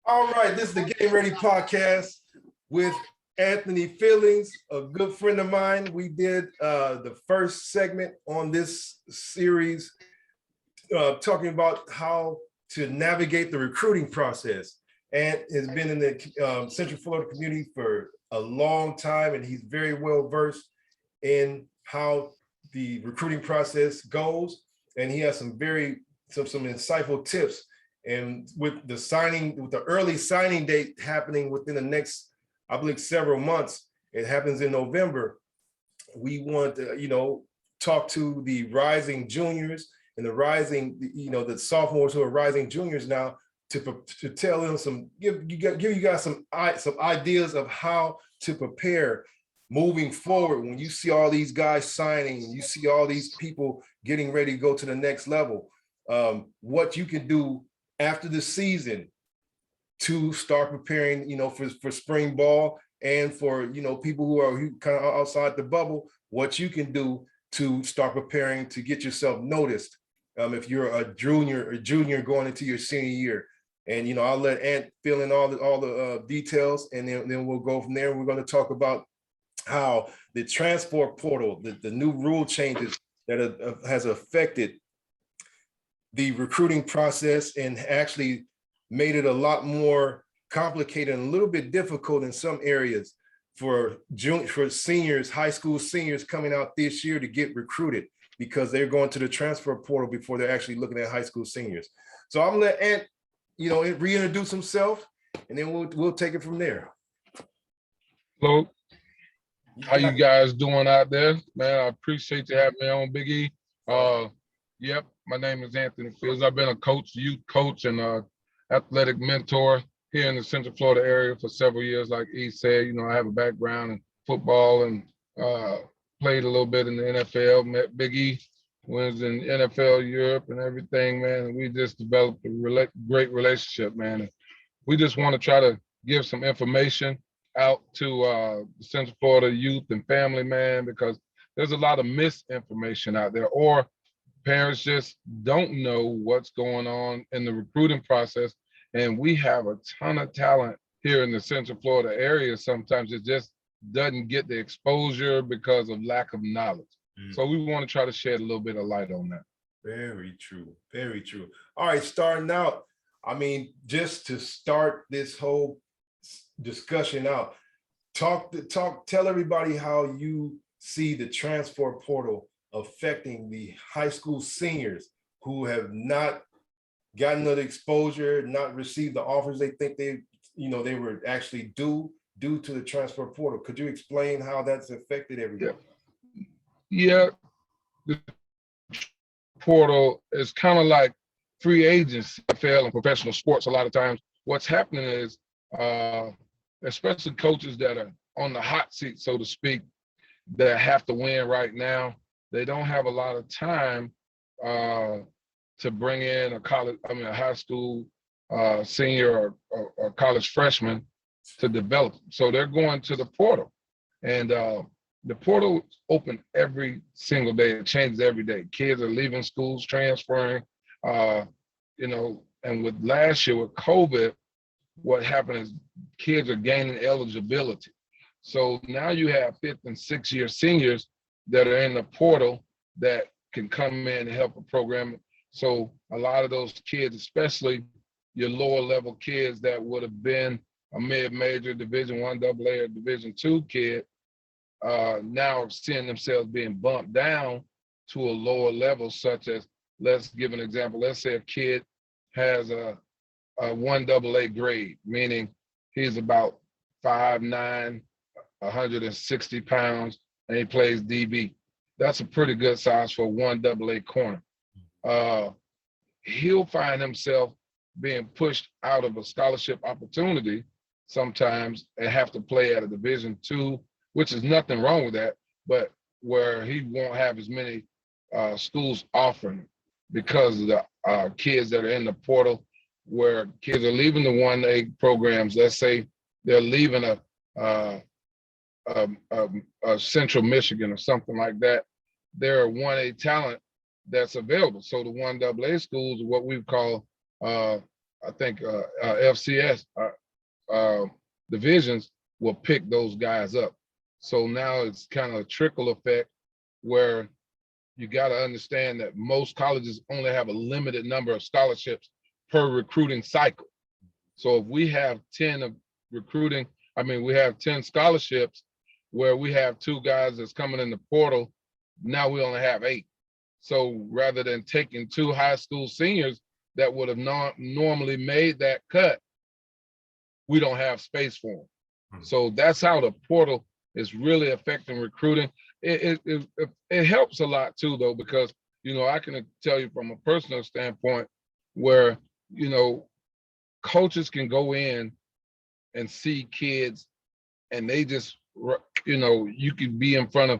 All right, this is the Game Ready podcast with Anthony Fieldings, a good friend of mine. We did the first segment on this series talking about how to navigate the recruiting process. Ant has been in the Central Florida community for a long time, and he's very well versed in how the recruiting process goes. And he has some insightful tips. And with the early signing date happening within the next, I believe, several months, it happens in November. We want to, talk to the rising juniors and the rising, the sophomores who are rising juniors now to tell them give you guys some ideas of how to prepare moving forward when you see all these guys signing and you see all these people getting ready to go to the next level. What you can do after the season to start preparing, for spring ball, and for, people who are kind of outside the bubble, what you can do to start preparing to get yourself noticed. If you're a junior going into your senior year. And, I'll let Ant fill in all the details, and then we'll go from there. We're going to talk about how the transfer portal, the new rule changes that has affected the recruiting process and actually made it a lot more complicated and a little bit difficult in some areas for seniors, high school seniors coming out this year to get recruited because they're going to the transfer portal before they're actually looking at high school seniors. So I'm gonna let Ant, reintroduce himself, and then we'll take it from there. Hello, how you guys doing out there? Man, I appreciate you having me on, Big E. Yep, my name is Anthony Fields. I've been a youth coach and athletic mentor here in the Central Florida area for several years. Like E said, I have a background in football and played a little bit in the NFL. Met Big E, was in NFL Europe and everything, man. And we just developed a great relationship, man. And we just want to try to give some information out to the Central Florida youth and family, man, because there's a lot of misinformation out there, or parents just don't know what's going on in the recruiting process. And we have a ton of talent here in the Central Florida area. Sometimes it just doesn't get the exposure because of lack of knowledge. So we want to try to shed a little bit of light on that. Very true. Very true. All right, starting out, just to start this whole discussion out, tell everybody how you see the transfer portal affecting the high school seniors who have not gotten the exposure, not received the offers they think they were actually due to the transfer portal. Could you explain how that's affected everybody? Yeah, the portal is kind of like free agency, NFL and professional sports. A lot of times what's happening is, especially coaches that are on the hot seat, so to speak, that have to win right now, they don't have a lot of time to bring in a high school senior or college freshman to develop them. So they're going to the portal, and the portal is open every single day. It changes every day. Kids are leaving schools, transferring, and with last year with COVID, what happened is kids are gaining eligibility. So now you have 5th and 6th year seniors that are in the portal that can come in and help a program. So a lot of those kids, especially your lower level kids that would have been a mid-major Division I AA or Division II kid, now seeing themselves being bumped down to a lower level, such as, let's give an example. Let's say a kid has a 1 AA grade, meaning he's about 5'9", 160 pounds, and he plays DB. That's a pretty good size for a 1 AA corner. He'll find himself being pushed out of a scholarship opportunity sometimes and have to play at a Division II, which is nothing wrong with that, but where he won't have as many schools offering because of the kids that are in the portal, where kids are leaving the 1A programs. Let's say they're leaving a Central Michigan or something like that. There are 1A talent that's available. So the 1 AA schools are what we call I think FCS divisions will pick those guys up. So now it's kind of a trickle effect where you got to understand that most colleges only have a limited number of scholarships per recruiting cycle. So if we have 10 of recruiting, we have 10 scholarships where we have 2 guys that's coming in the portal, now we only have 8. So rather than taking 2 high school seniors that would have normally made that cut, we don't have space for them. So that's how the portal is really affecting recruiting. It helps a lot too, though, because, I can tell you from a personal standpoint where, coaches can go in and see kids and they just, you could be in front of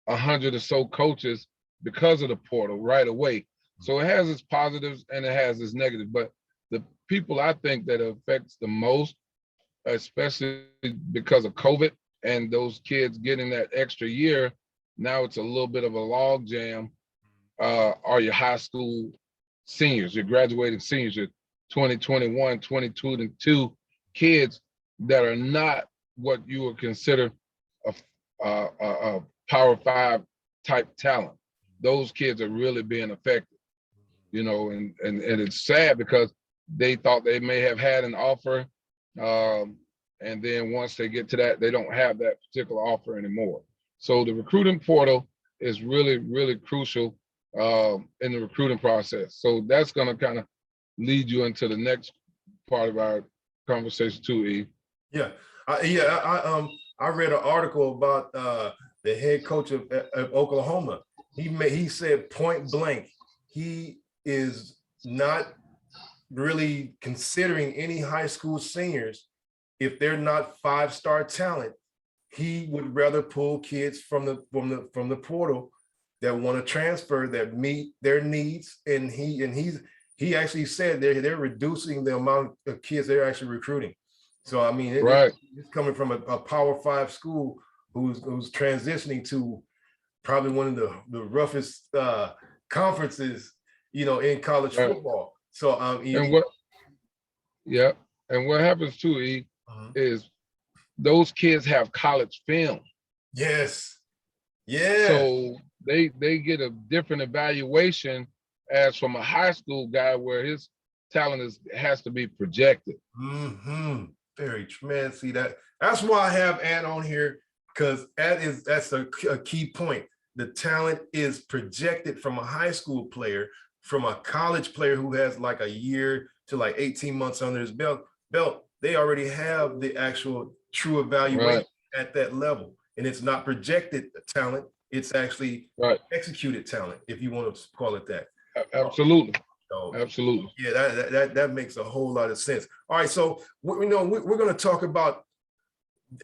100 or so coaches because of the portal right away. So it has its positives and it has its negatives, but the people I think that it affects the most, especially because of COVID and those kids getting that extra year, now it's a little bit of a log jam, are your high school seniors, your graduating seniors, your 2021, 22 kids that are not what you would consider a Power 5 type talent. Those kids are really being affected, and it's sad because they thought they may have had an offer, and then once they get to that, they don't have that particular offer anymore. So the recruiting portal is really, really crucial in the recruiting process. So that's going to kind of lead you into the next part of our conversation too, E. Yeah, I read an article about the head coach of Oklahoma. He said point blank, he is not really considering any high school seniors if they're not 5-star talent. He would rather pull kids from the portal that want to transfer, that meet their needs, and he actually said they're reducing the amount of kids they're actually recruiting. So Right. It's coming from a Power 5 school who's transitioning to probably one of the roughest conferences, in college football. So and what happens too, E, is those kids have college film. Yes. Yeah. So they get a different evaluation as from a high school guy where his talent has to be projected. Very tremendous. See that's why I have Ant on here, because that's a key point. The talent is projected from a high school player, from a college player who has like a year to like 18 months under his belt. They already have the actual true evaluation at that level. And it's not projected talent, it's actually executed talent, if you want to call it that. Absolutely. So, absolutely. Yeah, that makes a whole lot of sense. All right, so we're going to talk about,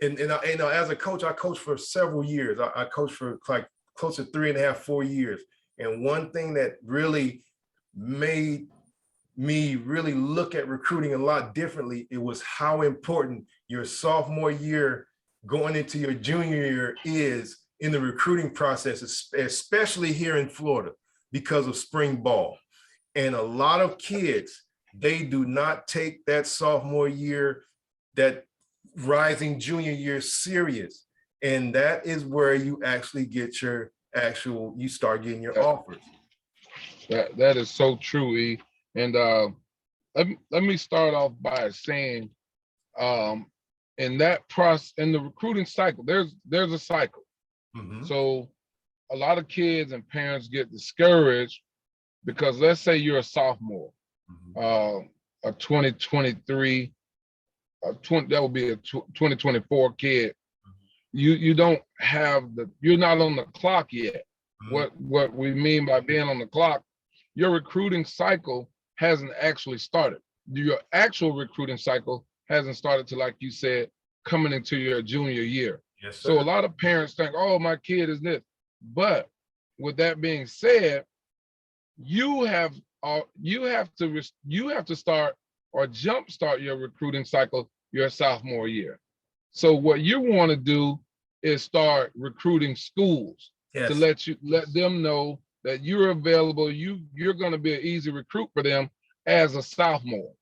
and as a coach, I coached for several years. I coached for like close to 3.5, 4 years. And one thing that really made me really look at recruiting a lot differently, it was how important your sophomore year going into your junior year is in the recruiting process, especially here in Florida, because of spring ball. And a lot of kids, they do not take that sophomore year, that rising junior year serious. And that is where you actually get your you start getting your offers. That is so true, E. And let me start off by saying, in that process, in the recruiting cycle, there's a cycle. So a lot of kids and parents get discouraged because let's say you're a sophomore, a 2023, that would be a 2024 kid. You don't have you're not on the clock yet. What we mean by being on the clock, your recruiting cycle hasn't actually started. Your actual recruiting cycle hasn't started to, like you said, coming into your junior year. Yes, sir. So a lot of parents think, oh, my kid is this. But with that being said, you have to start or jumpstart your recruiting cycle your sophomore year. So what you want to do is start recruiting schools to let them know that you're available. You're going to be an easy recruit for them as a sophomore.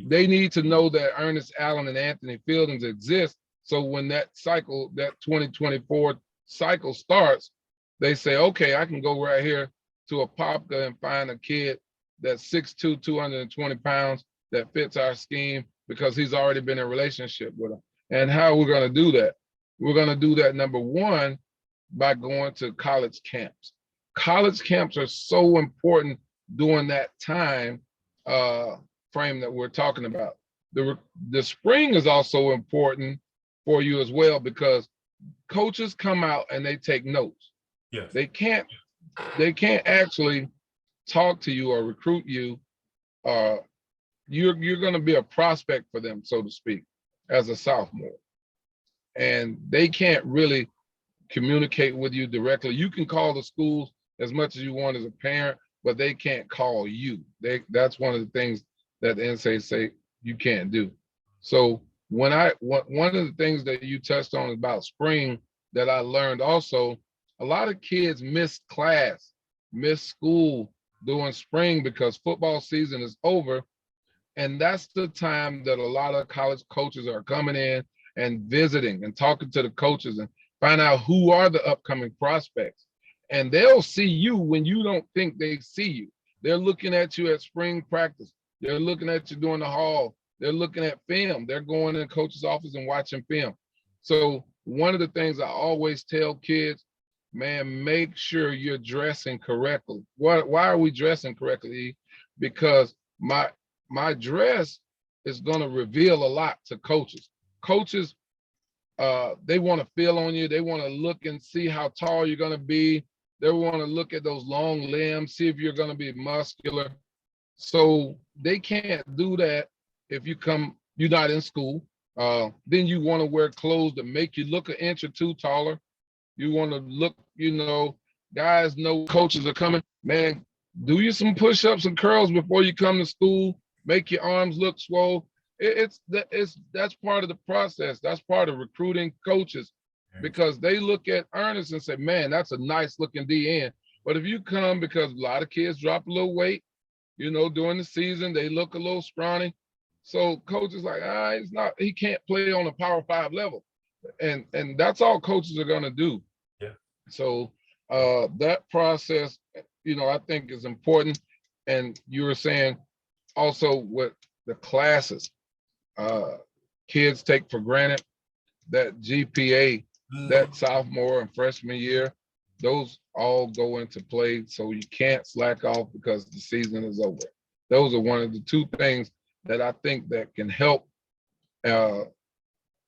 They need to know that Ernest Allen and Anthony Fieldings exist. So when that cycle, that 2024 cycle starts, they say, okay, I can go right here to a Apopka and find a kid that's 6'2", 220 pounds that fits our scheme because he's already been in a relationship with them. And how we're going to do that? We're going to do that, number one, by going to college camps. College camps are so important during that time frame that we're talking about. The spring is also important for you as well because coaches come out and they take notes. Yes. They can't actually talk to you or recruit you. You're going to be a prospect for them, so to speak, as a sophomore. And they can't really communicate with you directly. You can call the schools as much as you want as a parent, but they can't call you. That's one of the things that the NCAA say you can't do. So one of the things that you touched on about spring that I learned also, a lot of kids miss class, miss school during spring because football season is over. And that's the time that a lot of college coaches are coming in and visiting and talking to the coaches and find out who are the upcoming prospects. And they'll see you when you don't think they see you. They're looking at you at spring practice. They're looking at you during the hall. They're looking at film. They're going in the coach's office and watching film. So one of the things I always tell kids, man, make sure you're dressing correctly. Why are we dressing correctly? Because my dress is going to reveal a lot to coaches. Coaches, they want to feel on you. They want to look and see how tall you're going to be. They want to look at those long limbs, see if you're going to be muscular. So they can't do that if you're not in school. Then you want to wear clothes that make you look an inch or two taller. You want to look, guys know coaches are coming. Man, do you some push-ups and curls before you come to school. Make your arms look swole. That's part of the process. That's part of recruiting coaches because they look at Ernest and say, man, that's a nice looking DN. But if you come because a lot of kids drop a little weight, during the season, they look a little scrawny. So coaches like, he can't play on a Power 5 level. And that's all coaches are going to do. Yeah. So that process, I think is important. And you were saying also with the classes, kids take for granted that GPA, that sophomore and freshman year, those all go into play. So you can't slack off because the season is over. Those are one of the two things that I think that can help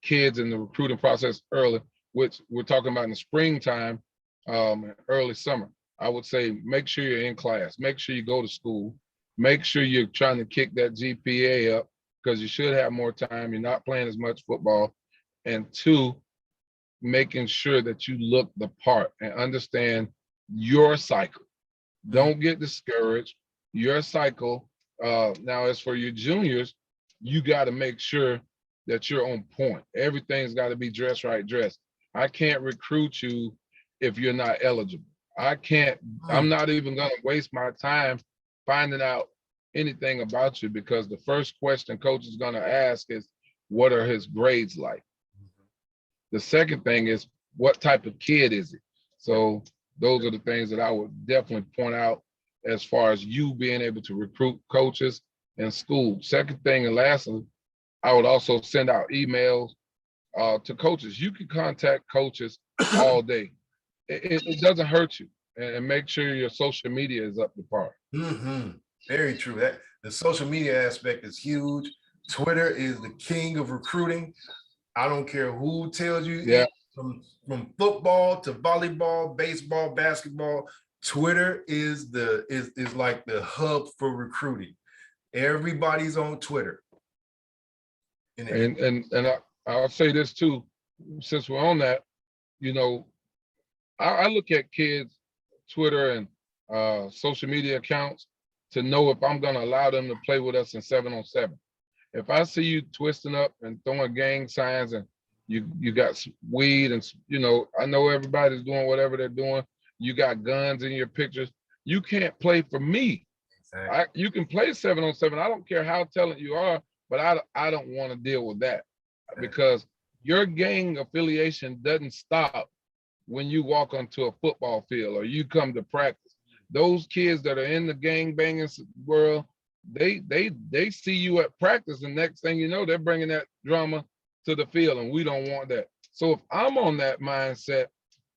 kids in the recruiting process early, which we're talking about in the springtime, early summer. I would say make sure you're in class, make sure you go to school, make sure you're trying to kick that GPA up because you should have more time. You're not playing as much football. And two, making sure that you look the part and understand your cycle. Don't get discouraged. Your cycle. Now, as for your juniors, you got to make sure that you're on point. Everything's got to be dressed right, dressed. I can't recruit you if you're not eligible. I'm not even going to waste my time finding out anything about you because the first question coach is going to ask is, what are his grades like? The second thing is, what type of kid is he? So those are the things that I would definitely point out as far as you being able to recruit coaches in school. Second thing and lastly, I would also send out emails to coaches. You can contact coaches all day. It doesn't hurt you. And make sure your social media is up to par. Very true. The social media aspect is huge. Twitter is the king of recruiting. I don't care who tells you. Yeah. From football to volleyball, baseball, basketball, Twitter is like the hub for recruiting. Everybody's on Twitter. And I'll say this too, since we're on that, I look at kids' Twitter and social media accounts to know if I'm going to allow them to play with us in 7-on-7. If I see you twisting up and throwing gang signs and you got weed and, I know everybody's doing whatever they're doing. You got guns in your pictures. You can't play for me. You can play 7-on-7. I don't care how talented you are, but I don't want to deal with that because your gang affiliation doesn't stop when you walk onto a football field or you come to practice. Those kids that are in the gang banging world, they see you at practice, and next thing you know, they're bringing that drama to the field, and we don't want that. So if I'm on that mindset,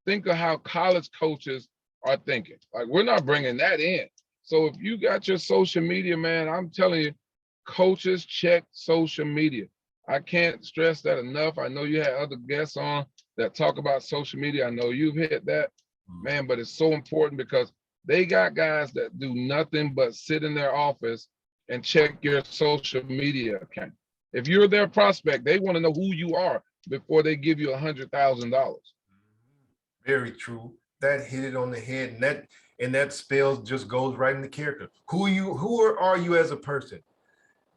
think of how college coaches are thinking. Like, we're not bringing that in. So if you got your social media, man, I'm telling you, coaches check social media. I can't stress that enough. I know you had other guests on that talk about social media. I know you've hit that, man, but it's so important because they got guys that do nothing but sit in their office and check your social media account. If you're their prospect, they want to know who you are before they give you $100,000. Very true. That hit it on the head, and that spell just goes right into character. Who are you as a person?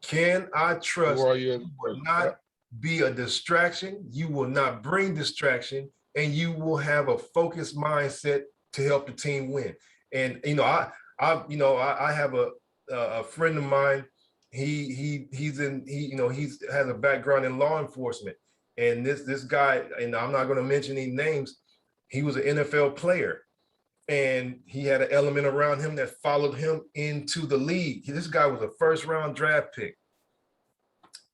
Can I trust Who are that you? you will not be a distraction? You will not bring distraction, and you will have a focused mindset to help the team win. And I have a friend of mine. He has a background in law enforcement, and this guy, and I'm not going to mention any names. He was an NFL player, and he had an element around him that followed him into the league. This guy was a first-round draft pick,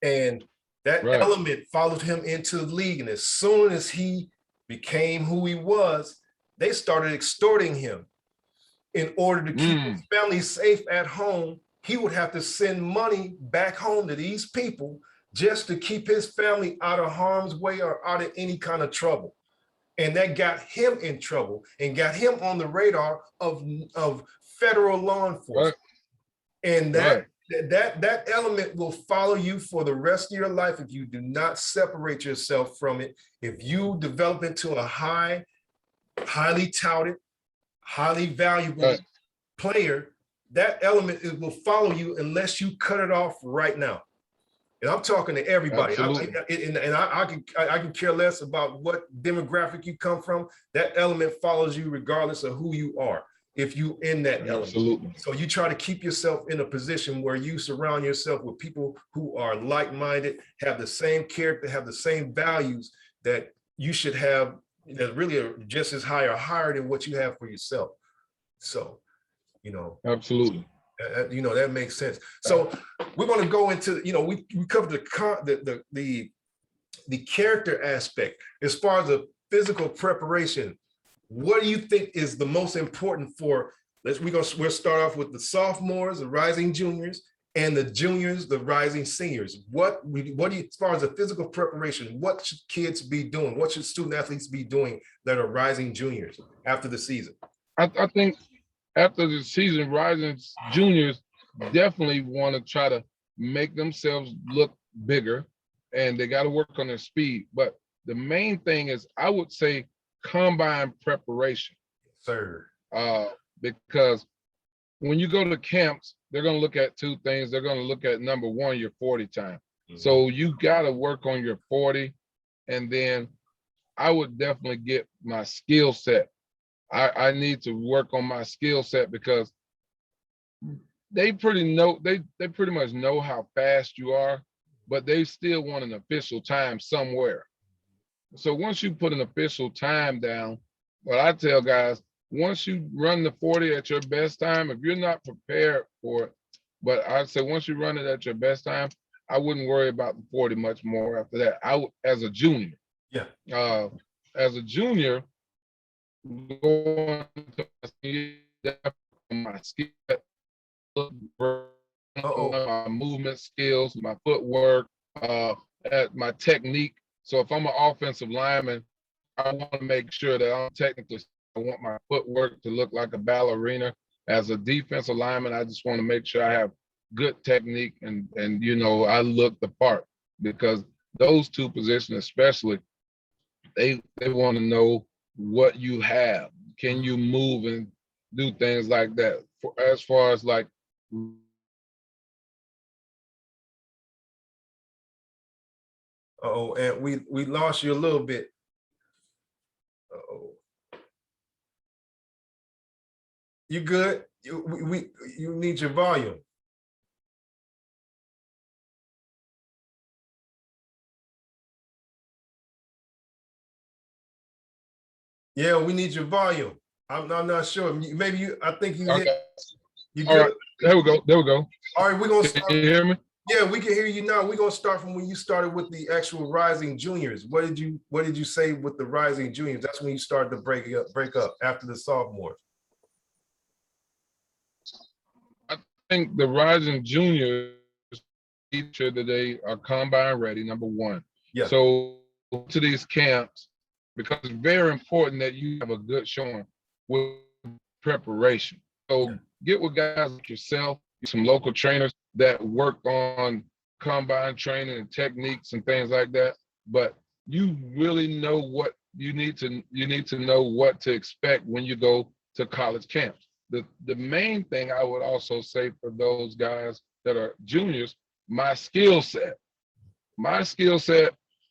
and that element followed him into the league. And as soon as he became who he was, they started extorting him. In order to keep his family safe at home, he would have to send money back home to these people just to keep his family out of harm's way or out of any kind of trouble. And that got him in trouble and got him on the radar of federal law enforcement. And that element will follow you for the rest of your life if you do not separate yourself from it. If you develop into a highly touted, highly valuable player, that element will follow you unless you cut it off right now. And I'm talking to everybody. I can care less about what demographic you come from. That element follows you regardless of who you are, if you in that element. So you try to keep yourself in a position where you surround yourself with people who are like-minded, have the same character, have the same values that you should have, that really are just as high or higher than what you have for yourself. So, absolutely. That makes sense. So we're going to go into, we covered the character aspect. As far as the physical preparation, what do you think is the most important for, we'll start off with the sophomores, the rising juniors, and the juniors, the rising seniors. What do you, as far as the physical preparation, what should kids be doing? What should student athletes be doing that are rising juniors after the season? I think after the season, rising juniors definitely want to try to make themselves look bigger, and they got to work on their speed. But the main thing is, I would say, combine preparation. Sir. Because when you go to camps, they're going to look at two things. They're going to look at, number one, your 40 time. So you got to work on your 40, and then I would definitely get my skill set. I need to work on my skill set because they pretty much know how fast you are, but they still want an official time somewhere. So once you put an official time down, what I tell guys, once you run the 40 at your best time, if you're not prepared for it, but I'd say once you run it at your best time, I wouldn't worry about the 40 much more after that. I would, as a junior. Yeah. As a junior, going to my skill, my movement skills, my footwork, at my technique. So if I'm an offensive lineman, I want to make sure that I'm technically, I want my footwork to look like a ballerina. As a defensive lineman, I just want to make sure I have good technique and I look the part, because those two positions especially, they want to know what you have. Can you move and do things like that? As far as like, and we lost you a little bit. You good? you need your volume. Yeah, we need your volume. I'm not sure. Maybe you. I think you hit. You All good? right, there we go. There we go. All right, we're gonna Can start. you hear me? Yeah, we can hear you now. We're gonna start from when you started with the actual rising juniors. What did you say with the rising juniors? That's when you started to break up after the sophomores. I think the rising juniors make sure that they are combine ready, number one. Yeah. So to these camps, because it's very important that you have a good showing with preparation. So Yeah. get with guys like yourself, some local trainers that work on combine training and techniques and things like that. But you really know what you need to know what to expect when you go to college camps. The main thing I would also say for those guys that are juniors, my skill set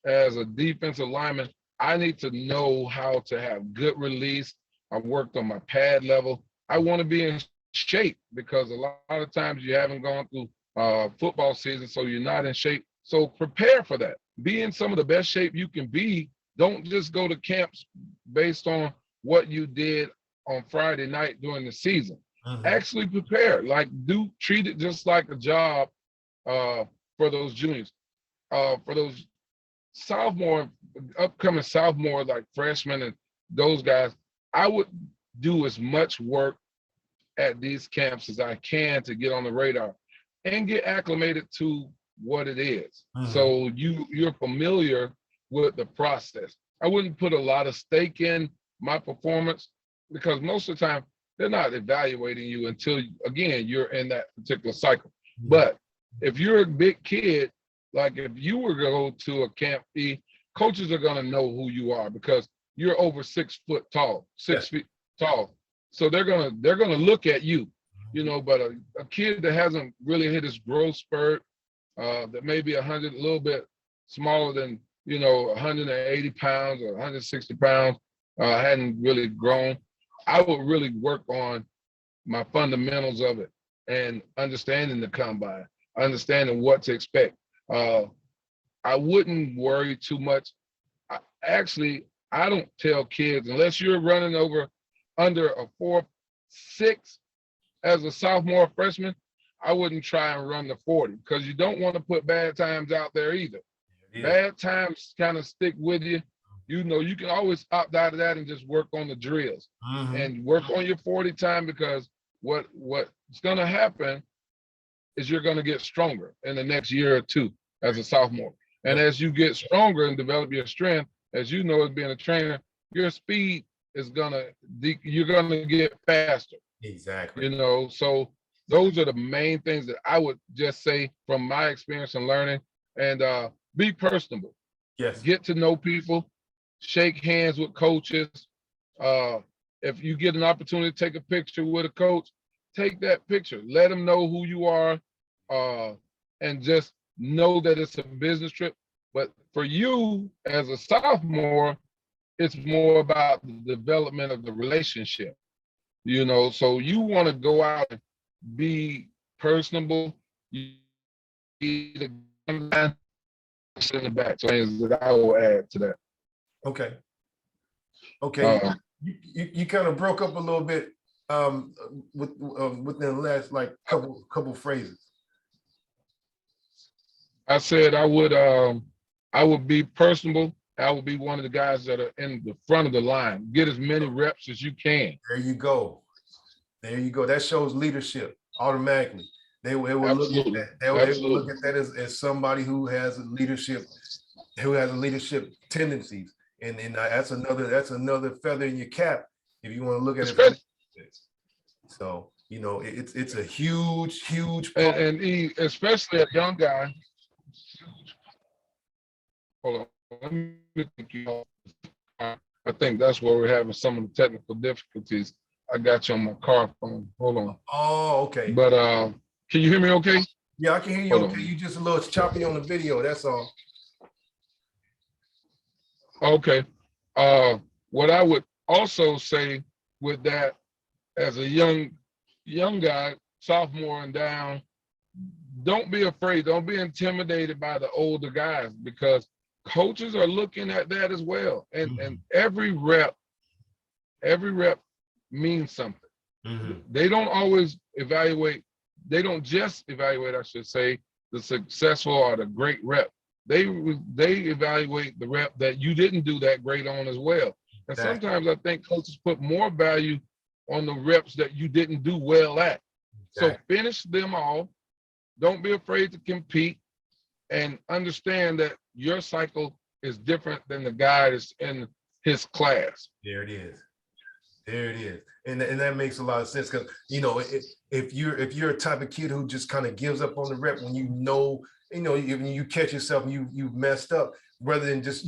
as a defensive lineman, I need to know how to have good release. I worked on my pad level. I want to be in shape because a lot of times you haven't gone through football season, so you're not in shape. So prepare for that. Be in some of the best shape you can be. Don't just go to camps based on what you did on Friday night during the season. Actually prepare. Treat it just like a job for those juniors. For those upcoming sophomore, like freshmen and those guys, I would do as much work at these camps as I can to get on the radar and get acclimated to what it is. So you're familiar with the process. I wouldn't put a lot of stake in my performance because most of the time they're not evaluating you until, again, you're in that particular cycle. But if you're a big kid, like if you were to go to a camp E, coaches are going to know who you are because you're over 6 feet tall. So they're gonna look at you, but a kid that hasn't really hit his growth spurt, that may be a little bit smaller than 180 pounds or 160 pounds, hadn't really grown. I would really work on my fundamentals of it and understanding the combine, understanding what to expect. I wouldn't worry too much. I don't tell kids unless you're running under a 4.6 as a sophomore freshman, I wouldn't try and run the 40 because you don't want to put bad times out there either. Bad times kind of stick with you. You can always opt out of that and just work on the drills and work on your 40 time because what's going to happen is you're going to get stronger in the next year or two as a sophomore. And as you get stronger and develop your strength, as you know, as being a trainer, your speed is you're gonna get faster. Exactly. So those are the main things that I would just say from my experience and learning. And be personable. Yes. Get to know people, shake hands with coaches. If you get an opportunity to take a picture with a coach, take that picture. Let them know who you are, and just know that it's a business trip. But for you as a sophomore, it's more about the development of the relationship, so you want to go out and be personable. You be the man in the back. So things that I will add to that. Okay. You kind of broke up a little bit within the last couple phrases. I said I would be personable. I would be one of the guys that are in the front of the line. Get as many reps as you can. There you go. That shows leadership automatically. They will look at that. They will look at that as somebody who has leadership tendencies, and that's another feather in your cap if you want to look at it. So it's a huge part. And especially a young guy. Hold on. Let me think you off. I think that's where we're having some of the technical difficulties. I got you on my car phone. Hold on. Oh, okay. But can you hear me okay? Yeah, I can hear you okay. You just a little choppy on the video, that's all. Okay. What I would also say with that, as a young young guy, sophomore and down, don't be afraid. Don't be intimidated by the older guys, because coaches are looking at that as well. And every rep means something. They don't always evaluate. They don't just evaluate, I should say, the successful or the great rep. They evaluate the rep that you didn't do that great on as well. And sometimes I think coaches put more value on the reps that you didn't do well at. So finish them all. Don't be afraid to compete, and understand that your cycle is different than the guy that's in his class. There it is. There it is. And that makes a lot of sense, because, you know, if you're a type of kid who just kind of gives up on the rep when you catch yourself and you've messed up, rather than just,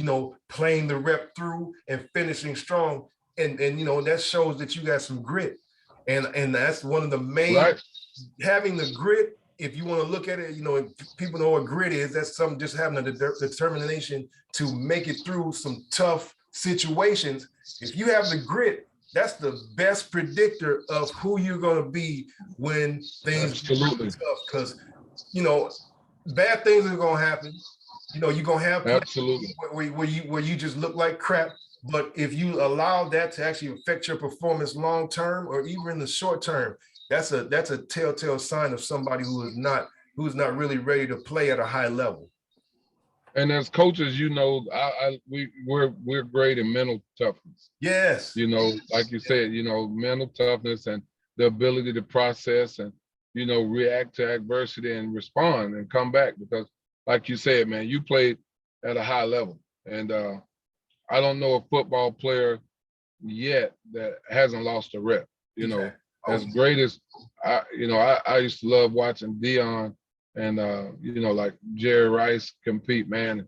playing the rep through and finishing strong. And that shows that you got some grit. And that's one of the main, having the grit. If you want to look at it, if people know what grit is, that's something, just having a determination to make it through some tough situations. If you have the grit, that's the best predictor of who you're going to be when things get really tough. Because, bad things are going to happen. You're going to have where you just look like crap. But if you allow that to actually affect your performance long term, or even in the short term, that's a telltale sign of somebody who is not really ready to play at a high level. And as coaches, we're great in mental toughness. Yes. Like you said, mental toughness and the ability to process and, react to adversity and respond and come back. Because like you said, man, you played at a high level. And I don't know a football player yet that hasn't lost a rep, As great as I used to love watching Deion and like Jerry Rice compete, man.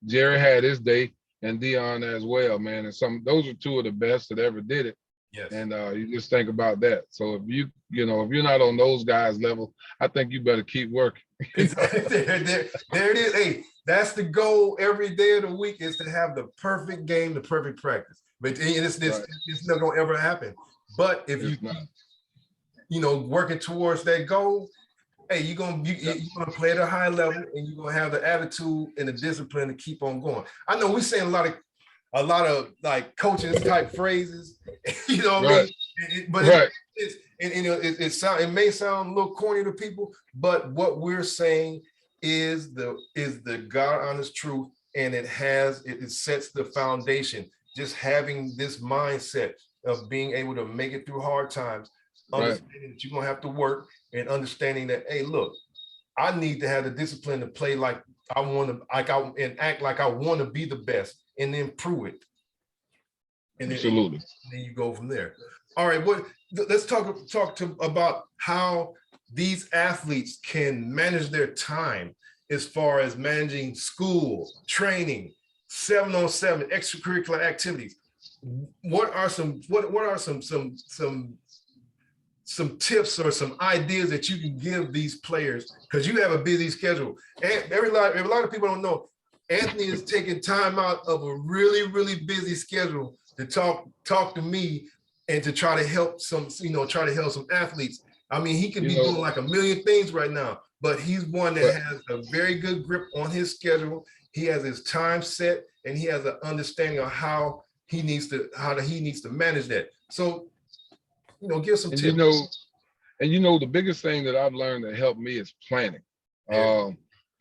Jerry had his day, and Deion as well, man. And those are two of the best that ever did it. Yes. And you just think about that. So if if you're not on those guys' level, I think you better keep working. There it is. Hey, that's the goal every day of the week, is to have the perfect game, the perfect practice. But it's not gonna ever happen. But if you keep, working towards that goal, hey, you're gonna play at a high level, and you're gonna have the attitude and the discipline to keep on going. I know we're saying a lot of like coaching type phrases, what I mean? But it may sound a little corny to people, but what we're saying is the God honest truth, and it sets the foundation. Just having this mindset of being able to make it through hard times, understanding that you're gonna have to work, and understanding that, hey, look, I need to have the discipline to play like I want to, and act like I want to be the best, and then prove it. And Absolutely. Then you go from there. All right, let's talk about how these athletes can manage their time, as far as managing school, training, 7-on-7, extracurricular activities. What are some tips or some ideas that you can give these players? Because you have a busy schedule, and a lot of people don't know, Anthony is taking time out of a really, really busy schedule to talk to me, and to try to help some athletes. I mean, he could be doing like a million things right now, but he's one that has a very good grip on his schedule. He has his time set, and he has an understanding of how he needs to manage that. So, give some tips. The biggest thing that I've learned that helped me is planning.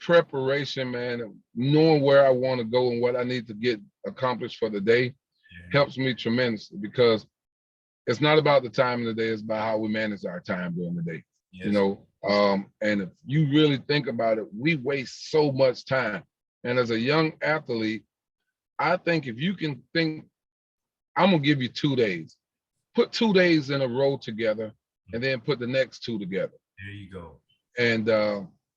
Preparation, man, knowing where I want to go and what I need to get accomplished for the day helps me tremendously, because it's not about the time of the day, it's about how we manage our time during the day. Yes. And if you really think about it, we waste so much time. And as a young athlete, I think if you can think, I'm gonna give you 2 days. Put 2 days in a row together, and then put the next 2 together. There you go. And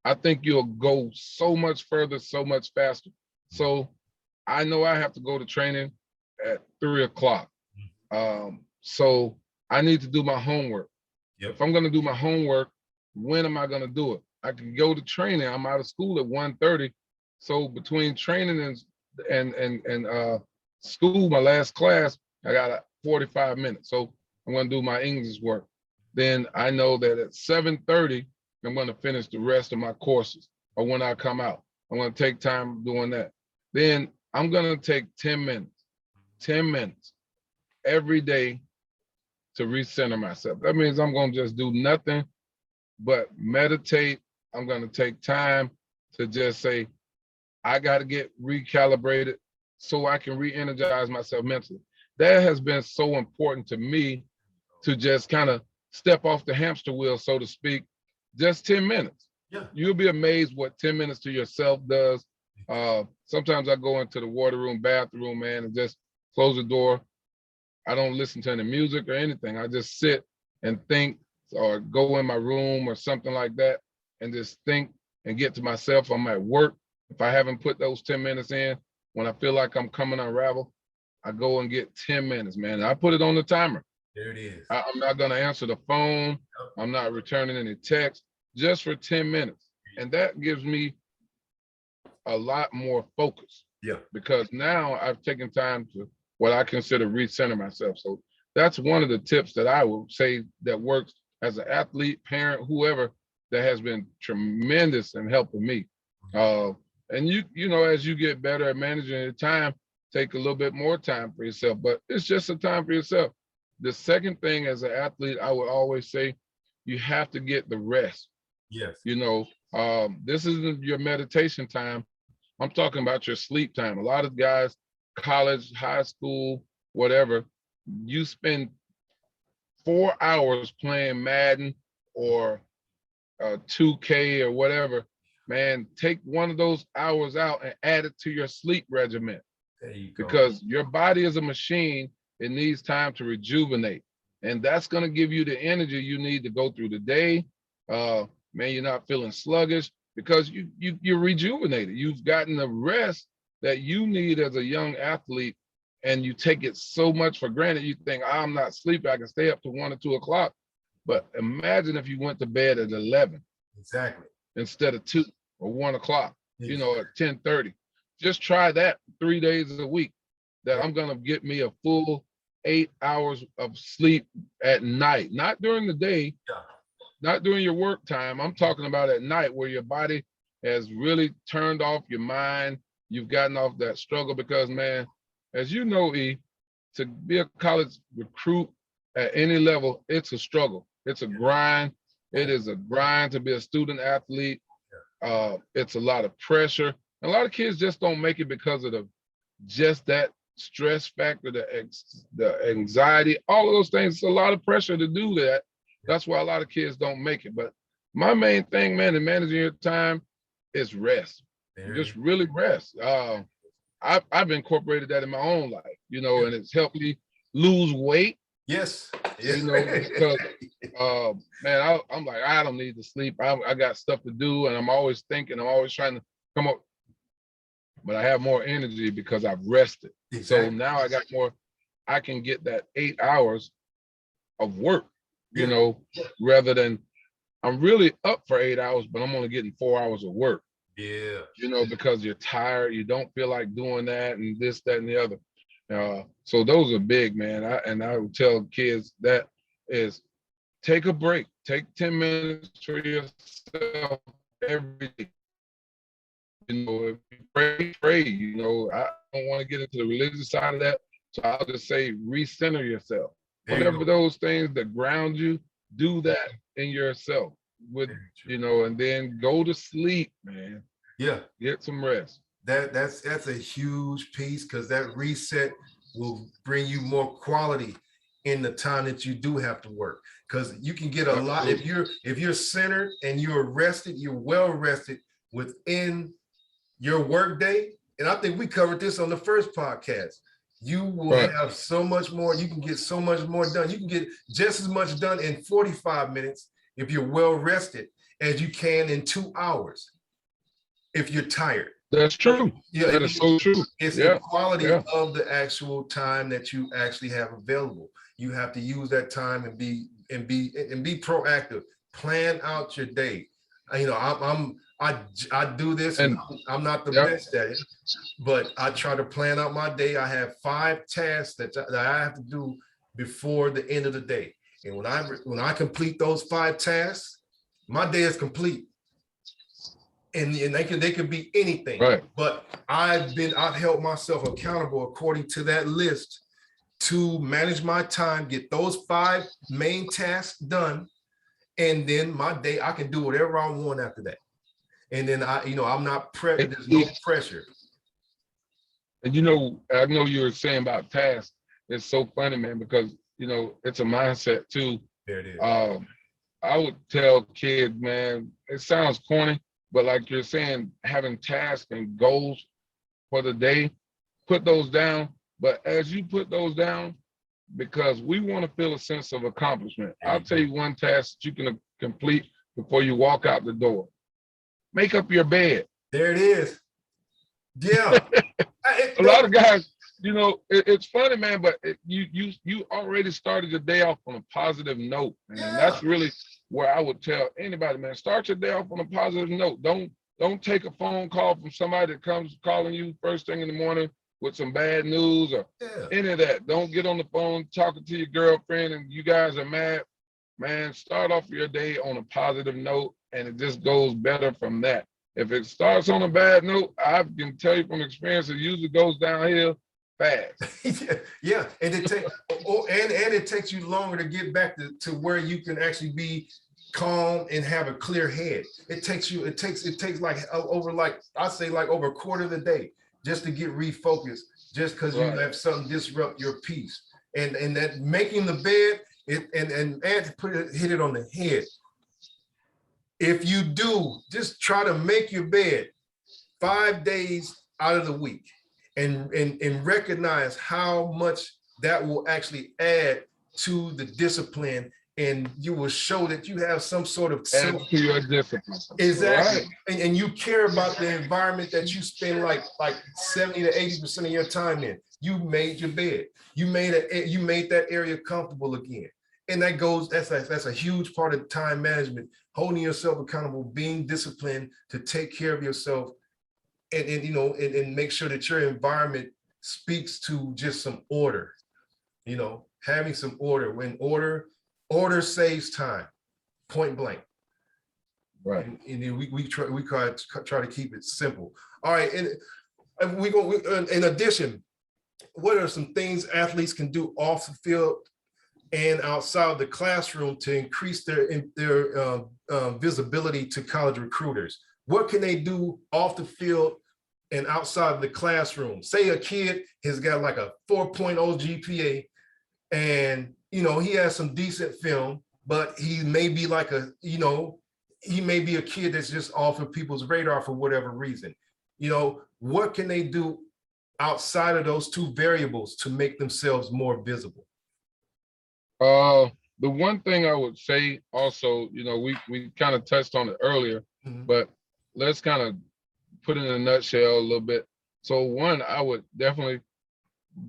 I think you'll go so much further, so much faster. So I know I have to go to training at 3 o'clock. So I need to do my homework. Yep. If I'm gonna do my homework, when am I gonna do it? I can go to training. I'm out of school at 1:30. So between training and school, my last class, I got 45 minutes. So I'm gonna do my English work. then I know that at 7:30, I'm going to finish the rest of my courses. Or when I come out, I'm going to take time doing that. Then I'm going to take 10 minutes every day to recenter myself. That means I'm going to just do nothing but meditate. I'm going to take time to just say, I got to get recalibrated so I can re-energize myself mentally. That has been so important to me, to just kind of step off the hamster wheel, so to speak, just 10 minutes. Yeah. You'll be amazed what 10 minutes to yourself does. Sometimes I go into the water room, bathroom, man, and just close the door. I don't listen to any music or anything. I just sit and think, or go in my room or something like that, and just think and get to myself. I'm at work. If I haven't put those 10 minutes in, when I feel like I'm coming unravel, I go and get 10 minutes, man. I put it on the timer. There it is. I'm not going to answer the phone. I'm not returning any text, just for 10 minutes. And that gives me a lot more focus. Yeah. Because now I've taken time to what I consider recenter myself. So that's one of the tips that I would say that works as an athlete, parent, whoever, that has been tremendous in helping me. And you know, as you get better at managing your time, take a little bit more time for yourself, but it's just a time for yourself. The second thing, as an athlete, I would always say, you have to get the rest. Yes. You know, this isn't your meditation time. I'm talking about your sleep time. A lot of guys, college, high school, whatever, you spend 4 hours playing Madden or 2K or whatever. Man, take one of those hours out and add it to your sleep regimen. There you go. Because your body is a machine. It needs time to rejuvenate. And that's going to give you the energy you need to go through the day. Man, you're not feeling sluggish because you're rejuvenated. You've gotten the rest that you need as a young athlete, and you take it so much for granted. You think, I'm not sleeping, I can stay up to 1 or 2 o'clock. But imagine if you went to bed at 11. Exactly. Instead of 2 or 1 o'clock, you know, at 10:30. Just try that 3 days a week, that I'm going to get me a full 8 hours of sleep at night, not during the day, not during your work time. I'm talking about at night, where your body has really turned off your mind. You've gotten off that struggle, because, man, as you know, E, to be a college recruit at any level, it's a struggle. It's a grind. It is a grind to be a student athlete. It's a lot of pressure. A lot of kids just don't make it because of just that stress factor, the anxiety, all of those things. It's a lot of pressure to do that. That's why a lot of kids don't make it. But my main thing, man, in managing your time is rest. Just really rest. I've incorporated that in my own life, you know, and it's helped me lose weight. Yes. You know, because man, I'm like, I don't need to sleep. I got stuff to do, and I'm always thinking. I'm always trying to come up, but I have more energy because I've rested. Exactly. So now I got more. I can get that 8 hours of work, you know, rather than I'm really up for 8 hours, but I'm only getting 4 hours of work. Yeah. You know, because you're tired, you don't feel like doing that and this, that, and the other. So those are big, man. I would tell kids that is, take a break, take 10 minutes for yourself every day. You know, if you pray, you know, I don't want to get into the religious side of that. So I'll just say, recenter yourself. Whatever those things that ground you, do that in yourself with, you know, and then go to sleep, man. Yeah. Get some rest. That's a huge piece, because that reset will bring you more quality in the time that you do have to work. Because you can get a lot if you're centered and you're rested, you're well rested within your work day. And I think we covered this on the first podcast. You will have so much more. You can get so much more done. You can get just as much done in 45 minutes if you're well rested as you can in 2 hours if you're tired. That's true. Yeah, that is so true. It's the quality of the actual time that you actually have available. You have to use that time and be proactive. Plan out your day. You know, I do this, and I'm not the best at it, but I try to plan out my day. I have 5 tasks that I have to do before the end of the day. And when I complete those 5 tasks, my day is complete. And they can be anything. Right. But I've held myself accountable according to that list to manage my time, get those 5 main tasks done, and then my day, I can do whatever I want after that. And then I'm not there's no pressure. And I know you were saying about tasks. It's so funny, man, because it's a mindset too. There it is. I would tell kids, man, it sounds corny, but like you're saying, having tasks and goals for the day, put those down. But as you put those down, because we want to feel a sense of accomplishment, I'll tell you one task that you can complete before you walk out the door. Make up your bed. There it is. Yeah. A lot of guys, it's funny, man, but you already started your day off on a positive note, man. Yeah. That's really where I would tell anybody, man, start your day off on a positive note. Don't take a phone call from somebody that comes calling you first thing in the morning with some bad news or any of that. Don't get on the phone talking to your girlfriend and you guys are mad. Man, start off your day on a positive note, and it just goes better from that. If it starts on a bad note, I can tell you from experience, it usually goes downhill fast. Yeah, and it takes you longer to get back to where you can actually be calm and have a clear head. It takes like over over a quarter of the day just to get refocused, just because you have something disrupt your peace. And that making the bed, hit it on the head. If you do, just try to make your bed 5 days out of the week and recognize how much that will actually add to the discipline, and you will show that you have some sort of add to your discipline. Exactly. Right. And you care about the environment that you spend like 70 to 80% of your time in. You made your bed. You made that area comfortable again. And that's a huge part of time management, holding yourself accountable, being disciplined to take care of yourself, and make sure that your environment speaks to just some order, having some order. When order saves time, point blank. Right. And we try to keep it simple. All right. And in addition, what are some things athletes can do off the field and outside the classroom to increase their visibility to college recruiters? What can they do off the field and outside the classroom? Say a kid has got like a 4.0 GPA and, he has some decent film, but he may be he may be a kid that's just off of people's radar for whatever reason. What can they do outside of those 2 variables to make themselves more visible? The one thing I would say also, we kind of touched on it earlier, but let's kind of put it in a nutshell a little bit. So one, I would definitely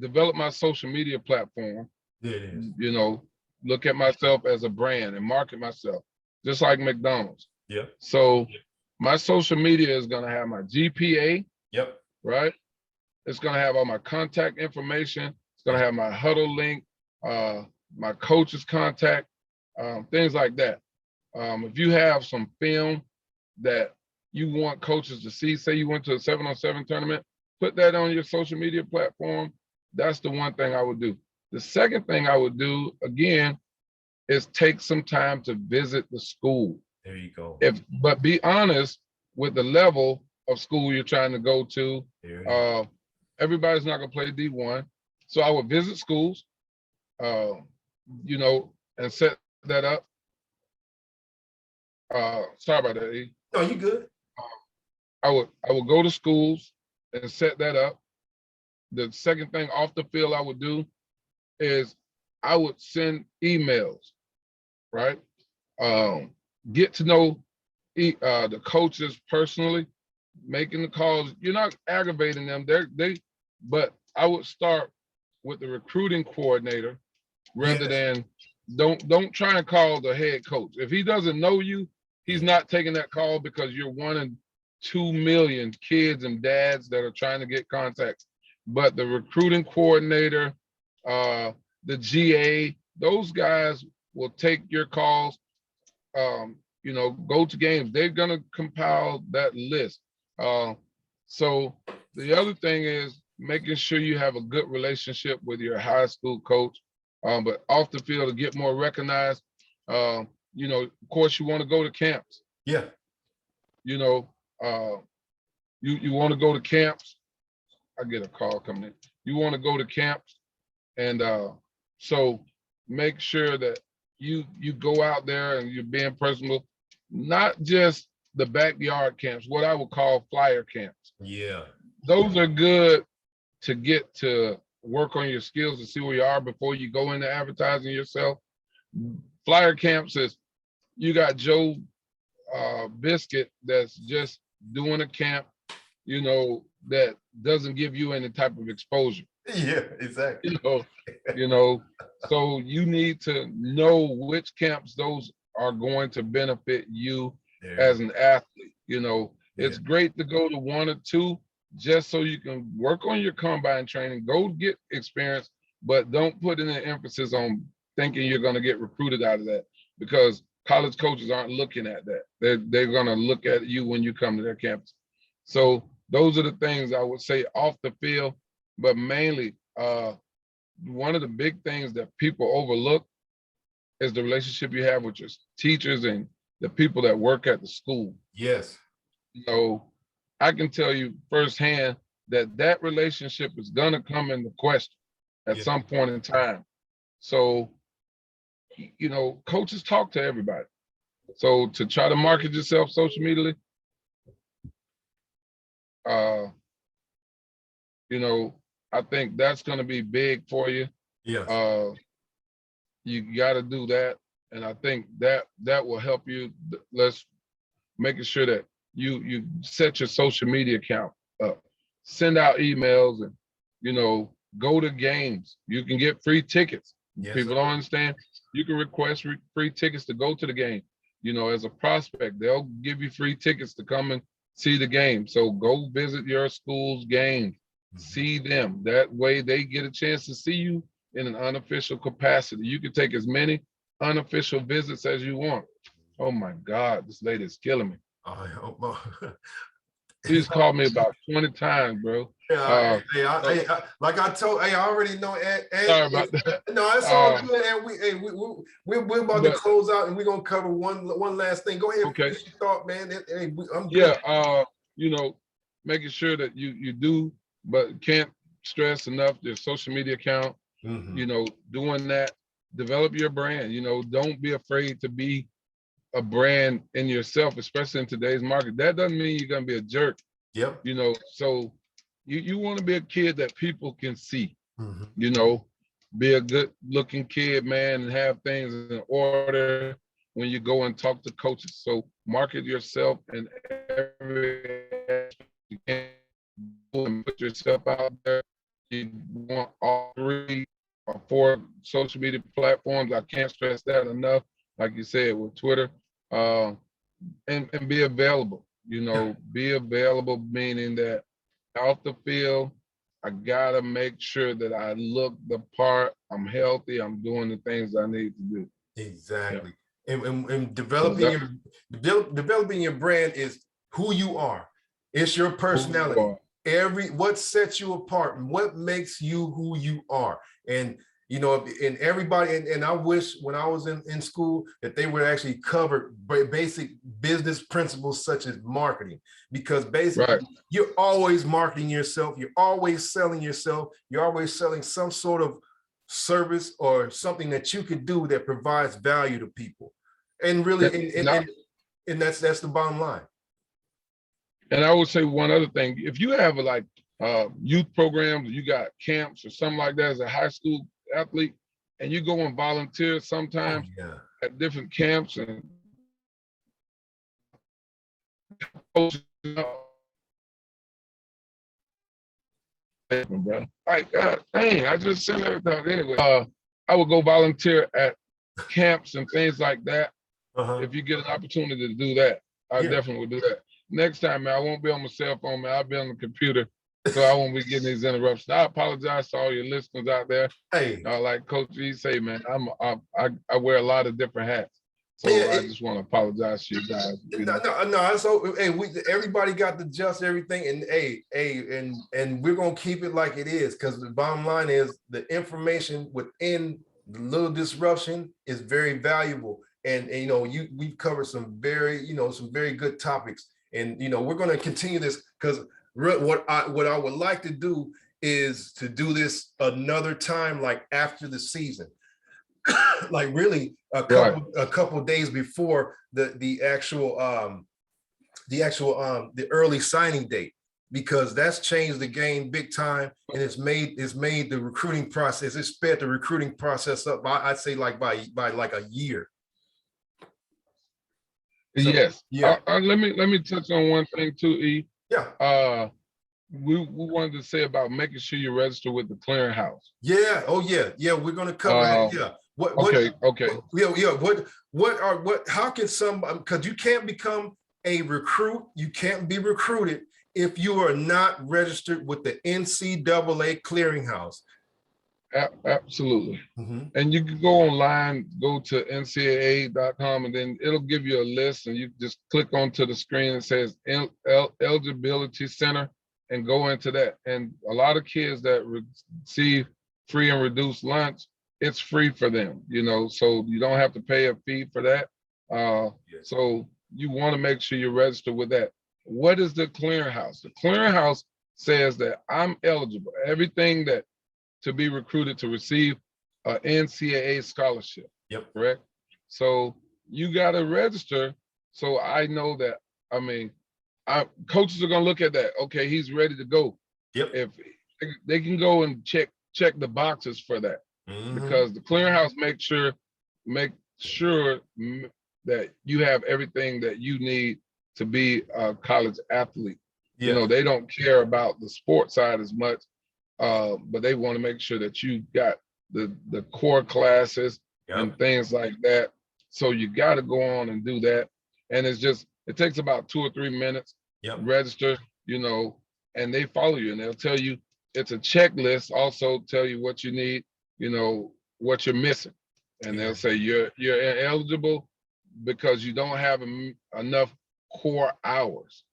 develop my social media platform. Yeah, it is. Look at myself as a brand and market myself, just like McDonald's. Yeah. So my social media is going to have my GPA. Yep. Right. It's going to have all my contact information. It's going to have my huddle link, my coach's contact, things like that. If you have some film that you want coaches to see, say you went to a 7-on-7 tournament, put that on your social media platform. That's the one thing I would do. The second thing I would do, again, is take some time to visit the school. There you go. But be honest with the level of school you're trying to go to. Everybody's not going to play D1. So I would visit schools, and set that up. Sorry about that, E. No, you good. I would go to schools and set that up. The second thing off the field I would do is I would send emails, right? Get to know the coaches personally, making the calls. You're not aggravating them. But I would start with the recruiting coordinator rather than don't try and call the head coach. If he doesn't know you, he's not taking that call because you're one in 2 million kids and dads that are trying to get contacts. But the recruiting coordinator, the GA, those guys will take your calls. You know, go to games. They're gonna compile that list. So the other thing is making sure you have a good relationship with your high school coach, but off the field to get more recognized. You know, of course, you want to go to camps. Yeah. You know, you want to go to camps. I get a call coming in. You want to go to camps, and so make sure that you go out there and you're being personal, not just the backyard camps, what I would call flyer camps. Yeah. Those are good to get to work on your skills and see where you are before you go into advertising yourself. Flyer camps is you got Joe Biscuit that's just doing a camp, you know, that doesn't give you any type of exposure. Yeah, exactly. You know, so you need to know which camps those are going to benefit you as an athlete. You know, it's great to go to one or two just so you can work on your combine training, go get experience, but don't put any emphasis on thinking you're going to get recruited out of that, because college coaches aren't looking at that. They're going to look at you when you come to their campus. So those are the things I would say off the field, but mainly one of the big things that people overlook is the relationship you have with your teachers and the people that work at the school. Yes. You know, I can tell you firsthand that that relationship is going to come into question at some point in time. So, you know, coaches talk to everybody. So to try to market yourself social media, you know, I think that's going to be big for you. Yes. You got to do that, and I think that will help you. Let's making sure that you set your social media account up, send out emails, and you know, go to games. You can get free tickets. People don't understand. You can request free tickets to go to the game. You know, as a prospect, they'll give you free tickets to come and see the game. So go visit your school's games, see them. That way they get a chance to see you in an unofficial capacity. You can take as many unofficial visits as you want. Oh my God, this lady is killing me. She's called me about 20 times, bro. Like I told, I already know. Sorry about that. No, it's all good. And we're about to close out, and we're gonna cover one last thing. Go ahead. Okay. Finish your thought, man. I'm good. Yeah. You know, making sure that you do, but can't stress enough your social media account. You know, doing that. Develop your brand. You know, don't be afraid to be a brand in yourself, especially in today's market. That doesn't mean you're gonna be a jerk. Yep. You know, so you want to be a kid that people can see. You know, be a good looking kid, man, and have things in order when you go and talk to coaches. So market yourself in every aspect you can and put yourself out there. You want all 3 or 4 social media platforms. I can't stress that enough. Like you said, with Twitter, and be available. You know, be available, meaning that out the field, I gotta make sure that I look the part. I'm healthy. I'm doing the things I need to do. Exactly. And developing your brand is who you are. It's your personality. What sets you apart, what makes you who you are. And you know, and everybody, and I wish when I was in school that they would actually cover basic business principles such as marketing, because basically you're always marketing yourself, you're always selling yourself, you're always selling some sort of service or something that you could do that provides value to people. And really, and that's the bottom line. And I would say one other thing: if you have like youth programs, you got camps or something like that as a high school athlete, and you go and volunteer sometimes at different camps and like God dang, I just sent everything anyway. I would go volunteer at camps and things like that. If you get an opportunity to do that, I definitely would do that. Next time, man, I won't be on my cell phone, man. I'll be on the computer so I won't be getting these interruptions. I apologize to all your listeners out there. Hey, Like Coach E say, man, I wear a lot of different hats. So yeah, I just want to apologize to you guys. no. So hey, everybody got to adjust everything, and and we're gonna keep it like it is, because the bottom line is the information within the little disruption is very valuable. And we've covered some very good topics, and we're gonna continue this, because what I would like to do is to do this another time, like after the season. Like really a couple days before the early signing date, because that's changed the game big time, and it's made the recruiting process, it's sped the recruiting process up I'd say like by like a year. So, yes. yeah. Let me touch on one thing too, E. Yeah. We wanted to say about making sure you register with the Clearinghouse. Yeah. Oh yeah. We're gonna cover that. Yeah. Okay. How can somebody, because you can't become a recruit, you can't be recruited if you are not registered with the NCAA Clearinghouse. Absolutely. Mm-hmm. And you can go online, go to ncaa.com, and then it'll give you a list, and you just click onto the screen that says eligibility center and go into that. And a lot of kids that receive free and reduced lunch, it's free for them, so you don't have to pay a fee for that. Yes. So you want to make sure you register with that. What is the Clearinghouse? The Clearinghouse says that I'm eligible, everything that to be recruited to receive an NCAA scholarship. Yep. Correct? So you got to register. So I know that, coaches are going to look at that. Okay, he's ready to go. Yep. If they can go and check the boxes for that. Mm-hmm. Because the Clearinghouse make sure that you have everything that you need to be a college athlete. Yeah. They don't care about the sports side as much, but they want to make sure that you got the core classes. Yep. And things like that. So you got to go on and do that. And it takes about 2 or 3 minutes. Yep. Register, and they follow you, and they'll tell you, it's a checklist, also tell you what you need, what you're missing. And they'll say you're ineligible because you don't have enough core hours.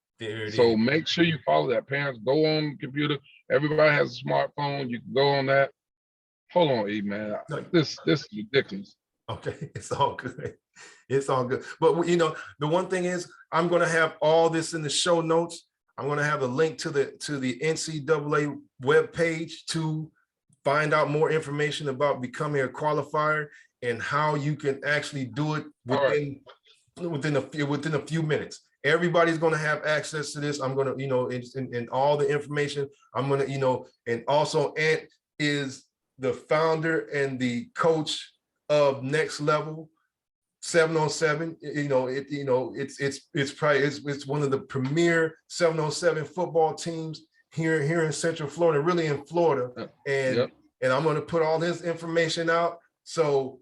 So make sure you follow that. Parents, go on the computer. Everybody has a smartphone. You can go on that. Hold on, E, man. This is ridiculous. Okay, it's all good. It's all good. But the one thing is, I'm going to have all this in the show notes. I'm going to have a link to the NCAA webpage to find out more information about becoming a qualifier and how you can actually do it within a few minutes. Everybody's going to have access to this. I'm going to, in all the information, I'm going to, and also Ant is the founder and the coach of Next Level 7-on-7. It's one of the premier 7-on-7 football teams here in Central Florida, really in Florida. And I'm going to put all this information out. So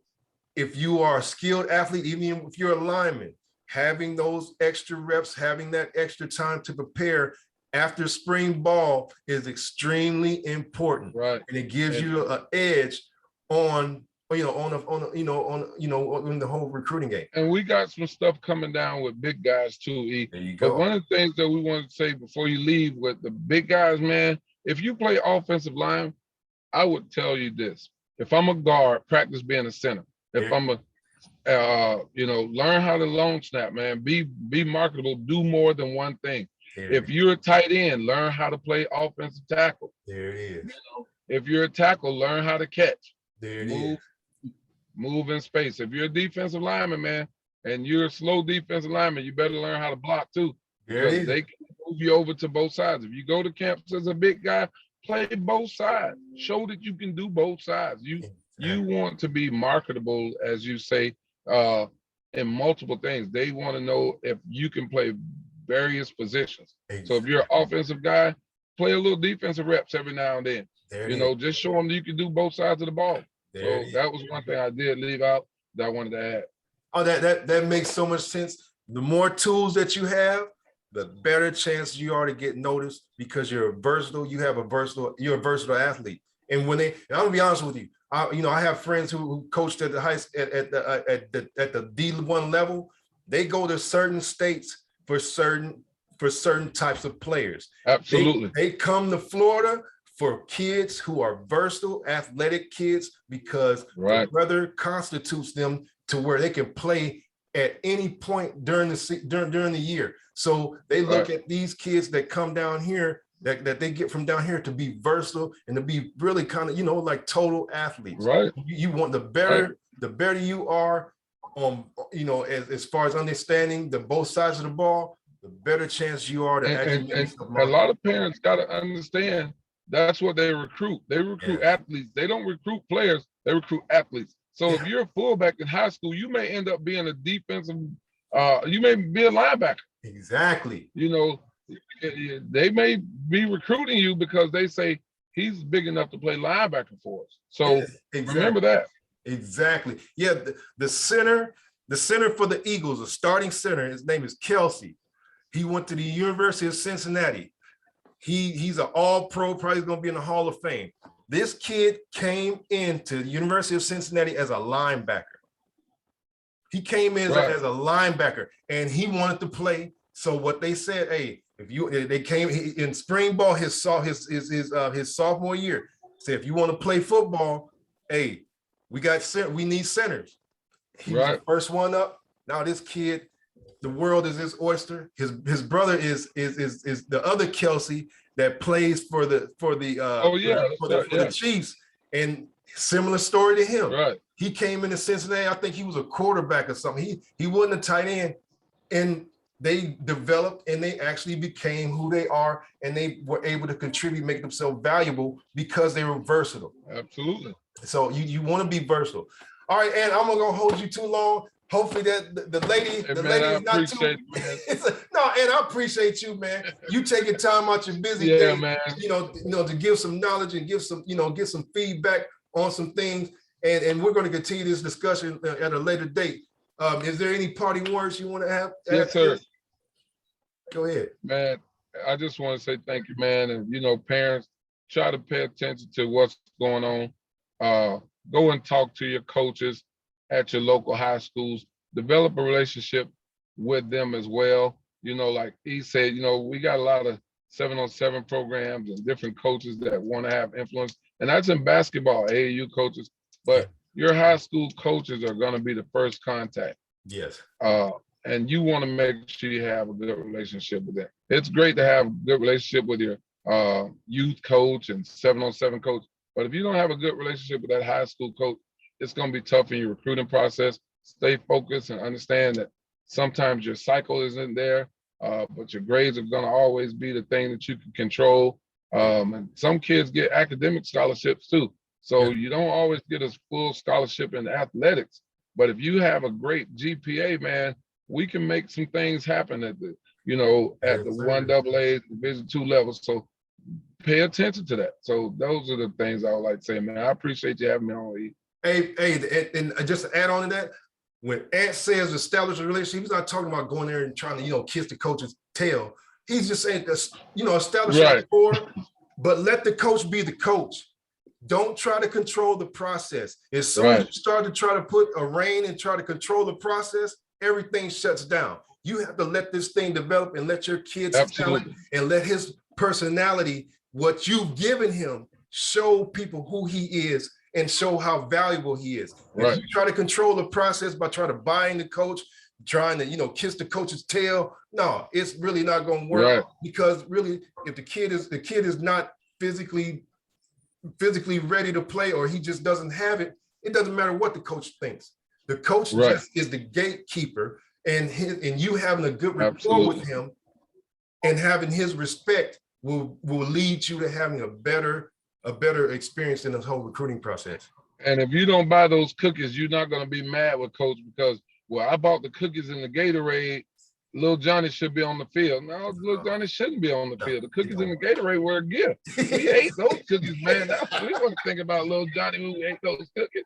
if you are a skilled athlete, even if you're a lineman, having those extra reps, having that extra time to prepare after spring ball is extremely important. Right. And it gives you an edge on the whole recruiting game. And we got some stuff coming down with big guys too, E. There you go. But one of the things that we want to say before you leave with the big guys, man, if you play offensive line, I would tell you this. If I'm a guard, practice being a center. If I'm learn how to long snap, man. Be marketable, do more than one thing. If you're a tight end, learn how to play offensive tackle. There it is. If you're a tackle, learn how to catch. There it is. Move in space. If you're a defensive lineman, man, and you're a slow defensive lineman, you better learn how to block too. Because they can move you over to both sides. If you go to campus as a big guy, play both sides. Show that you can do both sides. You want to be marketable, as you say, in multiple things. They want to know if you can play various positions. Exactly. So if you're an offensive guy, play a little defensive reps every now and then. Just show them that you can do both sides of the ball. So that was one thing I did leave out that I wanted to add. Oh, that makes so much sense. The more tools that you have, the better chance you are to get noticed because you're versatile. You're a versatile athlete. And when and I'm gonna be honest with you, I have friends who coached at the at the D1 level. They go to certain states for certain types of players. Absolutely. They come to Florida for kids who are versatile, athletic kids, because the weather constitutes them to where they can play at any point during the year. So they look at these kids that come down here, that they get from down here, to be versatile and to be really kind of, like total athletes. Right. You want the better you are, as far as understanding the both sides of the ball, the better chance you are to actually make yourself a lot of parents got to understand that's what they recruit. They recruit athletes. They don't recruit players. They recruit athletes. So if you're a fullback in high school, you may end up being a defensive. You may be a linebacker. Exactly. They may be recruiting you because they say he's big enough to play linebacker for us. So remember that. Exactly. Yeah. The center for the Eagles, the starting center, his name is Kelsey. He went to the University of Cincinnati. He's an all-pro, probably going to be in the Hall of Fame. This kid came into the University of Cincinnati as a linebacker. He came in as a linebacker, and he wanted to play. So what they said, hey, they came in spring ball his sophomore year. Said, if you want to play football, hey, we need centers. He was the first one up. Now this kid, the world is his oyster. His brother is the other Kelsey that plays for the Chiefs, and similar story to him. Right. He came into Cincinnati. I think he was a quarterback or something. He wasn't a tight end, and they developed and they actually became who they are, and they were able to contribute, make themselves valuable because they were versatile. Absolutely. So you want to be versatile. All right, and I'm not gonna hold you too long. Hopefully that the lady is not too. And I appreciate you, man. You taking time out your busy day, man. To give some knowledge and give some, get some feedback on some things. And we're going to continue this discussion at a later date. Is there any parting words you want to have? Yes, sir. Go ahead, man. I just want to say thank you, man. And parents, try to pay attention to what's going on. Go and talk to your coaches at your local high schools. Develop a relationship with them as well. Like he said, we got a lot of 7-on-7 programs and different coaches that want to have influence. And that's in basketball, AAU coaches. But your high school coaches are going to be the first contact. Yes. And you want to make sure you have a good relationship with them. It's great to have a good relationship with your youth coach and 7-on-7 coach. But if you don't have a good relationship with that high school coach, it's going to be tough in your recruiting process. Stay focused and understand that sometimes your cycle isn't there, but your grades are going to always be the thing that you can control. And some kids get academic scholarships too. So you don't always get a full scholarship in athletics. But if you have a great GPA, man, we can make some things happen at the 1AA, Division II level. So pay attention to that. So those are the things I would like to say, man. I appreciate you having me on. Hey, and just to add on to that, when Ant says establish a relationship, he's not talking about going there and trying to, kiss the coach's tail. He's just saying, establish a rapport, but let the coach be the coach. Don't try to control the process. As soon as you start to try to put a rein and try to control the process, everything shuts down. You have to let this thing develop and let your kid's talent and let his personality, what you've given him, show people who he is and show how valuable he is. If you try to control the process by trying to bind the coach, trying to, kiss the coach's tail, no, it's really not going to work. Because really, if the kid is not physically ready to play, or he just doesn't have it, it doesn't matter what the coach thinks. The coach just is the gatekeeper, and you having a good rapport with him and having his respect will lead you to having a better experience in this whole recruiting process. And if you don't buy those cookies, you're not going to be mad with coach because, well, I bought the cookies in the Gatorade. Little Johnny should be on the field. No, little Johnny shouldn't be on the field. The cookies in the Gatorade were a gift. We ate those cookies, man. We wasn't thinking about little Johnny when we ate those cookies.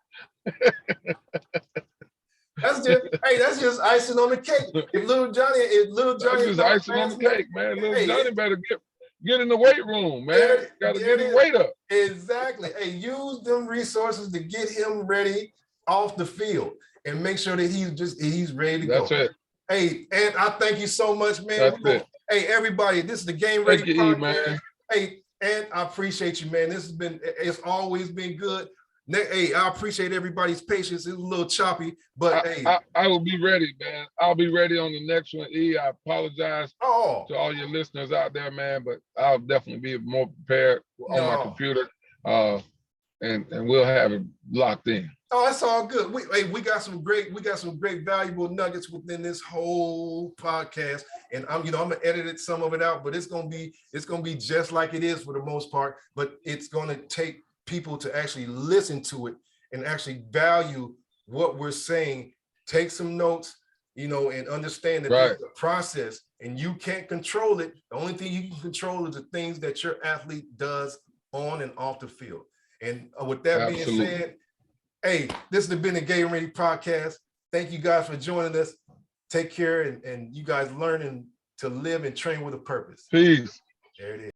That's just icing on the cake. If little Johnny, That's just thought icing on fast the enough, cake, man. Little hey, Johnny better get in the weight room, man. Got to there get it his is. weight up. Exactly. Hey, use them resources to get him ready off the field and make sure that he's ready to That's go. it. Hey, and I thank you so much, man. That's it. Hey, everybody, this is the Game Ready Thank you, E, Podcast. man. Hey, and I appreciate you, man. It's always been good. Hey, I appreciate everybody's patience. It was a little choppy, but I will be ready, man. I'll be ready on the next one. E, I apologize to all your listeners out there, man, but I'll definitely be more prepared on my computer, and we'll have it locked in. Oh, that's all good. We got some great valuable nuggets within this whole podcast, and I'm gonna edit some of it out, but it's gonna be just like it is for the most part. But it's gonna take people to actually listen to it and actually value what we're saying. Take some notes, and understand that there's a process, and you can't control it. The only thing you can control is the things that your athlete does on and off the field. And with that being said, hey, this has been the Game Ready Podcast. Thank you guys for joining us. Take care, and you guys learning to live and train with a purpose. Peace. There it is.